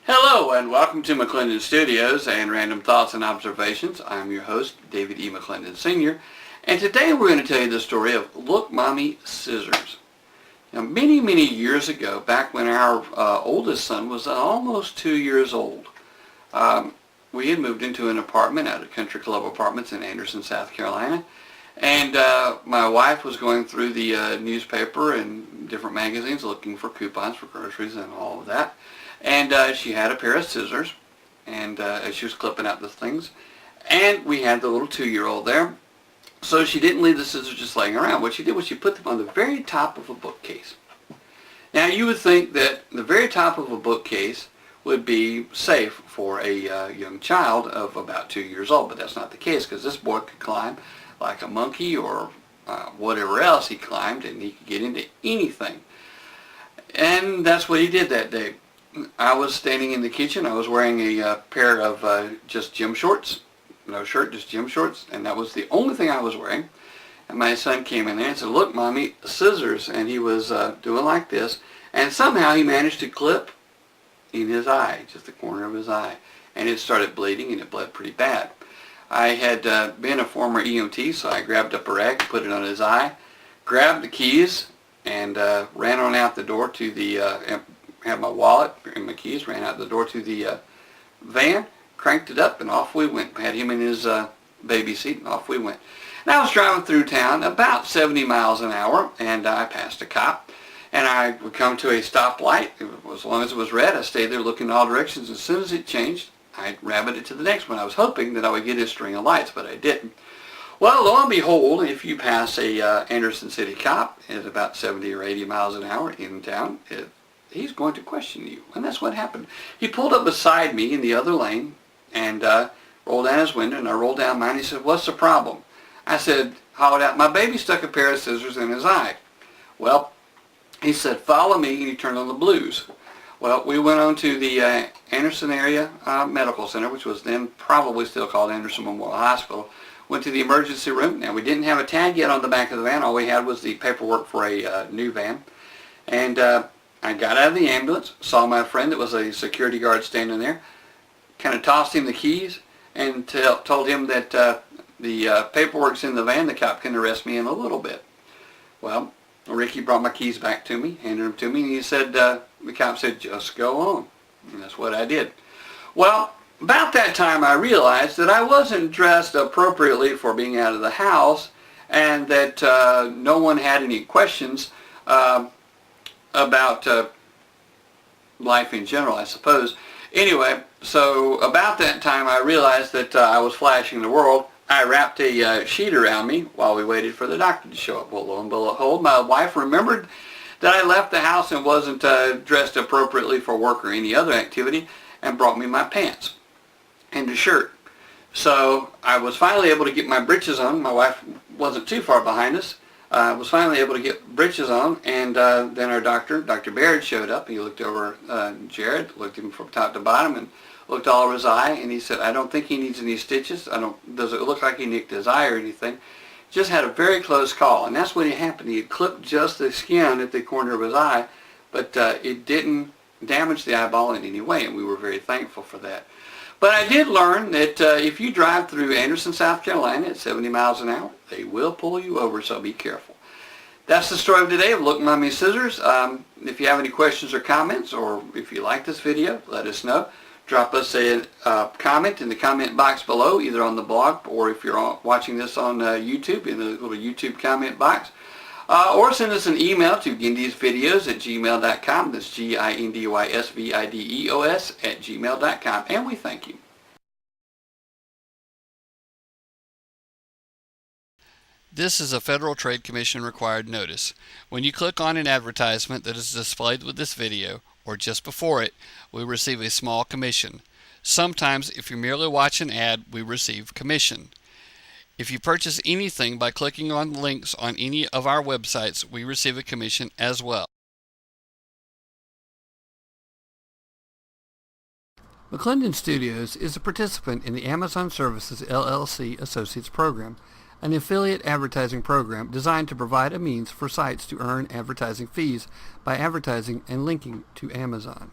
Hello and welcome to McClendon Studios and Random Thoughts and Observations. I'm your host, David E. McClendon Sr. And today we're going to tell you the story of Look Mommy Scissors. Now many years ago, back when our oldest son was almost 2 years old, we had moved into an apartment at a Country Club Apartments in Anderson, South Carolina. And my wife was going through the newspaper and different magazines looking for coupons for groceries and all of that. And she had a pair of scissors, and as she was clipping out the things, and we had the little 2-year-old there. So she didn't leave the scissors just laying around. What she did was she put them on the very top of a bookcase. Now you would think that the very top of a bookcase would be safe for a young child of about 2 years old, but that's not the case, because this boy could climb like a monkey or whatever else he climbed, and he could get into anything. And that's what he did that day. I was standing in the kitchen. I was wearing a pair of just gym shorts. No shirt, just gym shorts. And that was the only thing I was wearing. And my son came in there and said, "Look, Mommy, scissors." And he was doing like this. And somehow he managed to clip in his eye, just the corner of his eye. And it started bleeding, and it bled pretty bad. I had been a former EMT, so I grabbed up a rag, put it on his eye, grabbed the keys, and ran on out the door to the had my wallet and my keys, ran out the door to the van, cranked it up, and off we went. Had him in his baby seat, and off we went. And I was driving through town about 70 miles an hour, and I passed a cop, and I would come to a stoplight. As long as it was red, I stayed there looking in all directions. As soon as it changed, I'd rabbit it to the next one. I was hoping that I would get a string of lights, but I didn't. Well, lo and behold, if you pass a Anderson City cop at about 70 or 80 miles an hour in town, he's going to question you. And that's what happened. He pulled up beside me in the other lane and rolled down his window, and I rolled down mine. He said, "What's the problem?" I said, hollowed out, "My baby stuck a pair of scissors in his eye." Well, he said, "Follow me," and he turned on the blues. Well, we went on to the Anderson Area Medical Center, which was then probably still called Anderson Memorial Hospital. Went to the emergency room. Now, we didn't have a tag yet on the back of the van. All we had was the paperwork for a new van. And I got out of the ambulance, saw my friend that was a security guard standing there, kind of tossed him the keys, and told him that the paperwork's in the van. The cop can arrest me in a little bit. Well, Ricky brought my keys back to me, handed them to me, and he said, the cop said, "Just go on." And that's what I did. Well, about that time I realized that I wasn't dressed appropriately for being out of the house, and that no one had any questions about life in general, I suppose. Anyway, so about that time I realized that I was flashing the world. I wrapped a sheet around me while we waited for the doctor to show up. Well, lo and behold, my wife remembered that I left the house and wasn't dressed appropriately for work or any other activity, and brought me my pants and a shirt. So I was finally able to get my breeches on. My wife wasn't too far behind us. I was finally able to get breeches on, and then our doctor, Dr. Baird, showed up. He looked over Jared, looked at him from top to bottom, and looked all over his eye, and he said, "I don't think he needs any stitches. Doesn't look like he nicked his eye or anything. Just had a very close call." And that's what had happened. He had clipped just the skin at the corner of his eye, but it didn't damage the eyeball in any way, and we were very thankful for that. But I did learn that if you drive through Anderson, South Carolina at 70 miles an hour, they will pull you over, so be careful. That's the story of today of Look Mommy Scissors. If you have any questions or comments, or if you like this video, let us know. Drop us a comment in the comment box below, either on the blog, or if you're watching this on YouTube, in the little YouTube comment box. Or send us an email to gindysvideos@gmail.com. That's gindysvideos@gmail.com. And we thank you. This is a Federal Trade Commission required notice. When you click on an advertisement that is displayed with this video, or just before it, we receive a small commission. Sometimes, if you merely watch an ad, we receive commission. If you purchase anything by clicking on links on any of our websites, we receive a commission as well. McClendon Studios is a participant in the Amazon Services LLC Associates Program, an affiliate advertising program designed to provide a means for sites to earn advertising fees by advertising and linking to Amazon.